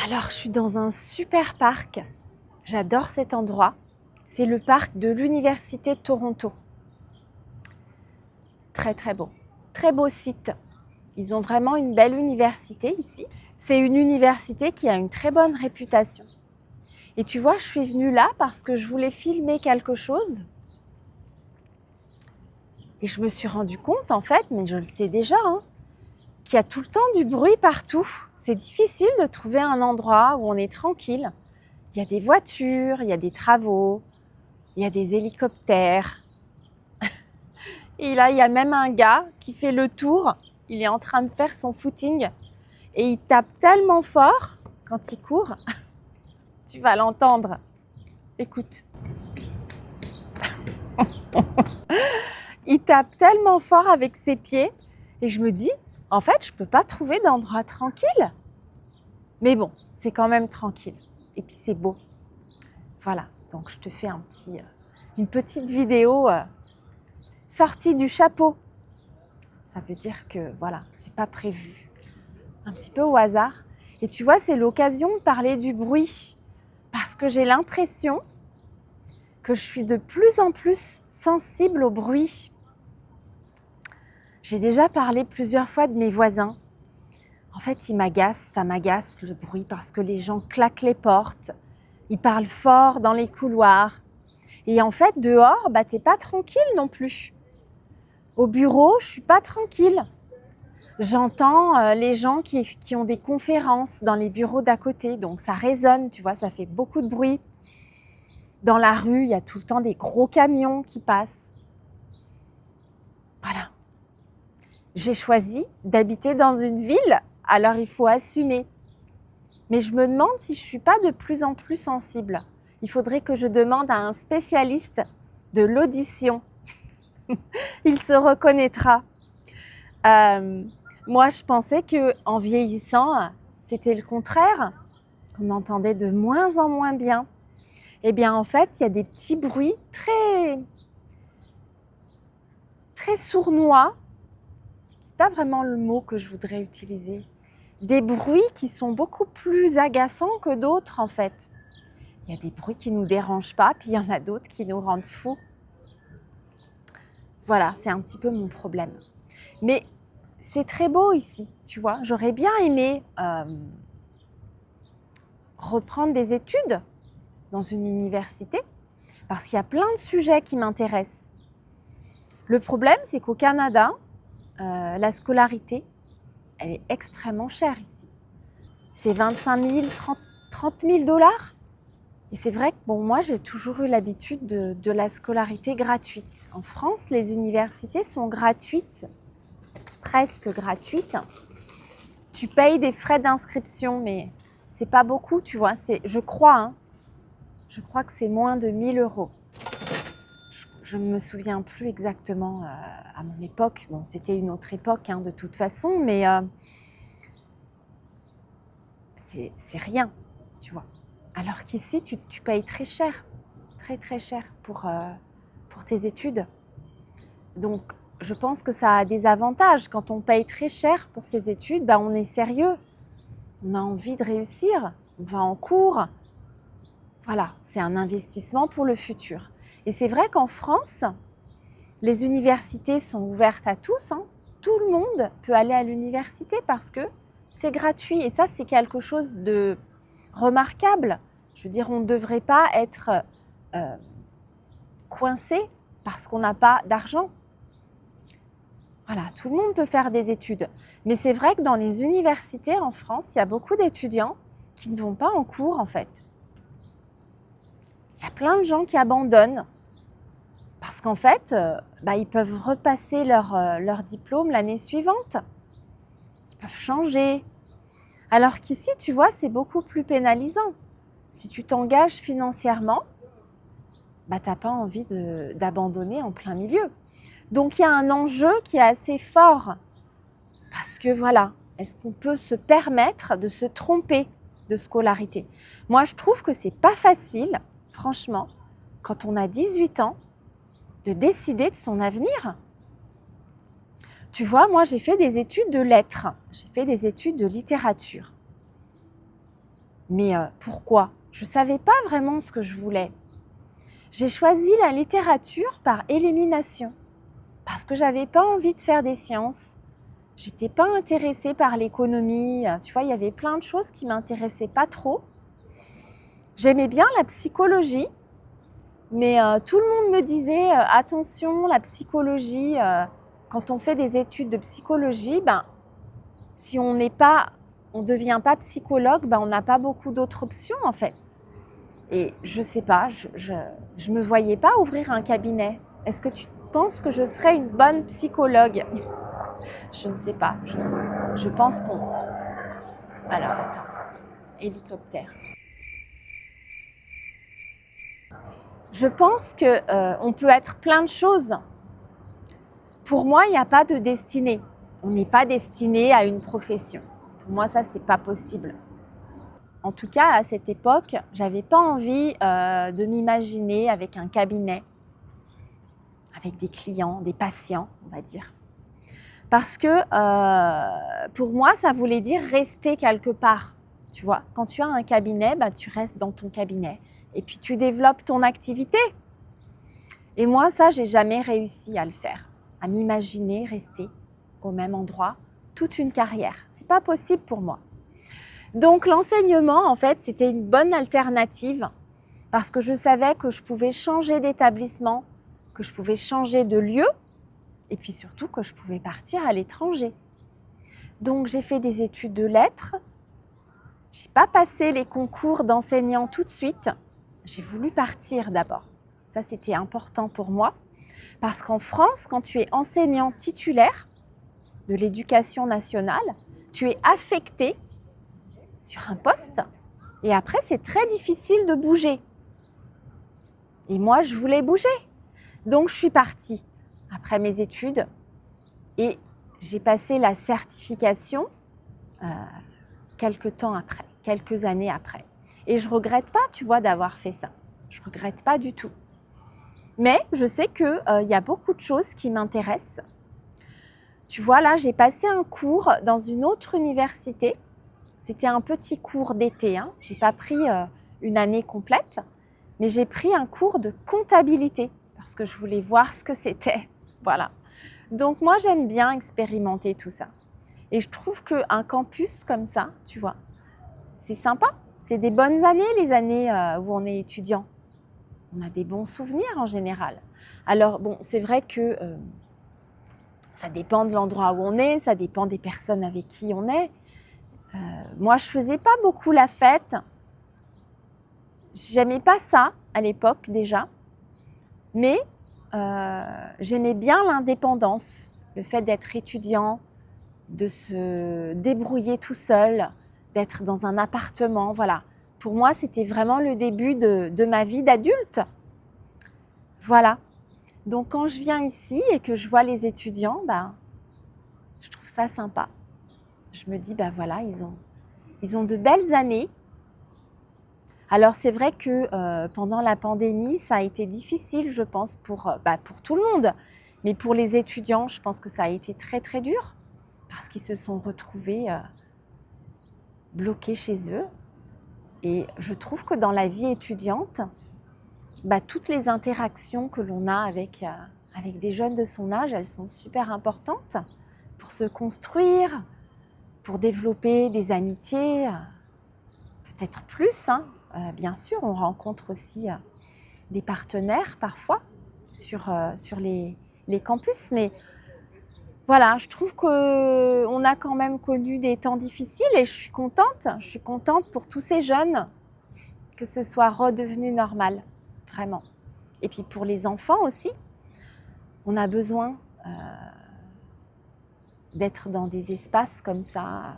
Alors, je suis dans un super parc. J'adore cet endroit. C'est le parc de l'Université de Toronto. Très, très beau. Très beau site. Ils ont vraiment une belle université ici. C'est une université qui a une très bonne réputation. Et tu vois, je suis venue là parce que je voulais filmer quelque chose. Et je me suis rendu compte, en fait, mais je le sais déjà, qu'il y a tout le temps du bruit partout. C'est difficile de trouver un endroit où on est tranquille. Il y a des voitures, il y a des travaux, il y a des hélicoptères. Et là, il y a même un gars qui fait le tour. Il est en train de faire son footing et il tape tellement fort quand il court. Tu vas l'entendre. Écoute. Il tape tellement fort avec ses pieds et je me dis, en fait, je ne peux pas trouver d'endroit tranquille. Mais bon, c'est quand même tranquille. Et puis c'est beau. Voilà, donc je te fais une petite vidéo sortie du chapeau. Ça veut dire que voilà, c'est pas prévu. Un petit peu au hasard. Et tu vois, c'est l'occasion de parler du bruit. Parce que j'ai l'impression que je suis de plus en plus sensible au bruit. J'ai déjà parlé plusieurs fois de mes voisins. En fait, ça m'agace le bruit parce que les gens claquent les portes. Ils parlent fort dans les couloirs. Et en fait, dehors, t'es pas tranquille non plus. Au bureau, je suis pas tranquille. J'entends les gens qui ont des conférences dans les bureaux d'à côté. Donc ça résonne, tu vois, ça fait beaucoup de bruit. Dans la rue, il y a tout le temps des gros camions qui passent. Voilà. J'ai choisi d'habiter dans une ville, alors il faut assumer. Mais je me demande si je ne suis pas de plus en plus sensible. Il faudrait que je demande à un spécialiste de l'audition. Il se reconnaîtra. Moi, je pensais qu'en vieillissant, c'était le contraire, qu'on entendait de moins en moins bien. Eh bien, en fait, il y a des petits bruits très sournois. C'est pas vraiment le mot que je voudrais utiliser. Des bruits qui sont beaucoup plus agaçants que d'autres, en fait. Il y a des bruits qui ne nous dérangent pas, puis il y en a d'autres qui nous rendent fous. Voilà, c'est un petit peu mon problème. Mais c'est très beau ici, tu vois. J'aurais bien aimé reprendre des études dans une université parce qu'il y a plein de sujets qui m'intéressent. Le problème, c'est qu'au Canada, la scolarité, elle est extrêmement chère ici. C'est 25 000, 30 000 dollars. Et c'est vrai que moi, j'ai toujours eu l'habitude de la scolarité gratuite. En France, les universités sont gratuites, presque gratuites. Tu payes des frais d'inscription, mais c'est pas beaucoup, tu vois. Je crois que c'est moins de 1 000 €. Je ne me souviens plus exactement à mon époque. Bon, c'était une autre époque de toute façon, mais c'est rien, tu vois. Alors qu'ici, tu payes très cher, très très cher pour tes études. Donc, je pense que ça a des avantages. Quand on paye très cher pour ses études, on est sérieux. On a envie de réussir, on va en cours. Voilà, c'est un investissement pour le futur. Et c'est vrai qu'en France, les universités sont ouvertes à tous. Tout le monde peut aller à l'université parce que c'est gratuit. Et ça, c'est quelque chose de remarquable. Je veux dire, on ne devrait pas être coincé parce qu'on n'a pas d'argent. Voilà, tout le monde peut faire des études. Mais c'est vrai que dans les universités en France, il y a beaucoup d'étudiants qui ne vont pas en cours en fait. Il y a plein de gens qui abandonnent parce qu'en fait, ils peuvent repasser leur diplôme l'année suivante. Ils peuvent changer. Alors qu'ici, tu vois, c'est beaucoup plus pénalisant. Si tu t'engages financièrement, tu n'as pas envie d'abandonner en plein milieu. Donc, il y a un enjeu qui est assez fort. Parce que voilà, est-ce qu'on peut se permettre de se tromper de scolarité? Moi, je trouve que c'est pas facile, franchement, quand on a 18 ans, de décider de son avenir. Tu vois, moi, j'ai fait des études de lettres. J'ai fait des études de littérature. Mais pourquoi? Je ne savais pas vraiment ce que je voulais. J'ai choisi la littérature par élimination, parce que je n'avais pas envie de faire des sciences. Je n'étais pas intéressée par l'économie. Tu vois, il y avait plein de choses qui ne m'intéressaient pas trop. J'aimais bien la psychologie, mais tout le monde me disait attention, la psychologie, quand on fait des études de psychologie, si on ne devient pas psychologue, on n'a pas beaucoup d'autres options en fait. Et je sais pas, je me voyais pas ouvrir un cabinet. Est-ce que tu penses que je serais une bonne psychologue? Je ne sais pas. Je pense qu'on... Alors attends, hélicoptère. Je pense qu'on peut être plein de choses. Pour moi, il n'y a pas de destinée. On n'est pas destiné à une profession. Pour moi, ça, c'est pas possible. En tout cas, à cette époque, j'avais pas envie de m'imaginer avec un cabinet, avec des clients, des patients, on va dire. Parce que pour moi, ça voulait dire rester quelque part. Tu vois, quand tu as un cabinet, tu restes dans ton cabinet et puis tu développes ton activité. Et moi, ça, j'ai jamais réussi à le faire, à m'imaginer rester au même endroit toute une carrière. C'est pas possible pour moi. Donc l'enseignement, en fait, c'était une bonne alternative parce que je savais que je pouvais changer d'établissement, que je pouvais changer de lieu et puis surtout que je pouvais partir à l'étranger. Donc j'ai fait des études de lettres. J'ai pas passé les concours d'enseignant tout de suite. J'ai voulu partir d'abord. Ça, c'était important pour moi parce qu'en France, quand tu es enseignant titulaire de l'éducation nationale, tu es affecté sur un poste et après, c'est très difficile de bouger. Et moi, je voulais bouger. Donc, je suis partie après mes études et j'ai passé la certification quelques temps après, quelques années après. Et je ne regrette pas, tu vois, d'avoir fait ça. Je ne regrette pas du tout. Mais je sais qu'il y a beaucoup de choses qui m'intéressent. Tu vois, là, j'ai passé un cours dans une autre université. C'était un petit cours d'été. Je n'ai pas pris une année complète, mais j'ai pris un cours de comptabilité parce que je voulais voir ce que c'était. Voilà. Donc moi, j'aime bien expérimenter tout ça. Et je trouve qu'un campus comme ça, tu vois, c'est sympa. C'est des bonnes années, les années où on est étudiant. On a des bons souvenirs en général. Alors bon, c'est vrai que ça dépend de l'endroit où on est, ça dépend des personnes avec qui on est. Moi, je faisais pas beaucoup la fête. J'aimais pas ça à l'époque déjà. Mais j'aimais bien l'indépendance, le fait d'être étudiant, de se débrouiller tout seul, d'être dans un appartement, voilà. Pour moi, c'était vraiment le début de ma vie d'adulte. Voilà. Donc, quand je viens ici et que je vois les étudiants, je trouve ça sympa. Je me dis, voilà, ils ont de belles années. Alors, c'est vrai que pendant la pandémie, ça a été difficile, je pense, pour tout le monde. Mais pour les étudiants, je pense que ça a été très, très dur parce qu'ils se sont retrouvés bloqués chez eux. Et je trouve que dans la vie étudiante, toutes les interactions que l'on a avec des jeunes de son âge, elles sont super importantes pour se construire, pour développer des amitiés, peut-être plus. Bien sûr, on rencontre aussi des partenaires parfois sur les campus, mais voilà, je trouve qu'on a quand même connu des temps difficiles et je suis contente pour tous ces jeunes que ce soit redevenu normal, vraiment. Et puis pour les enfants aussi, on a besoin d'être dans des espaces comme ça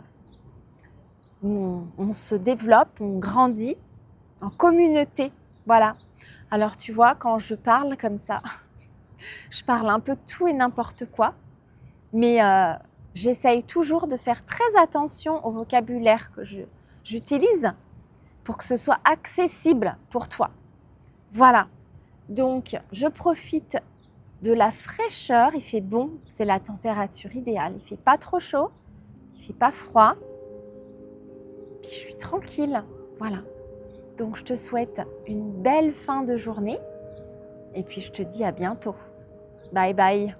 où on se développe, on grandit en communauté, voilà. Alors tu vois, quand je parle comme ça, je parle un peu de tout et n'importe quoi, mais j'essaye toujours de faire très attention au vocabulaire que j'utilise pour que ce soit accessible pour toi. Voilà, donc je profite de la fraîcheur, il fait bon, c'est la température idéale, il ne fait pas trop chaud, il ne fait pas froid, puis je suis tranquille, Voilà. Donc, je te souhaite une belle fin de journée et puis je te dis à bientôt. Bye bye.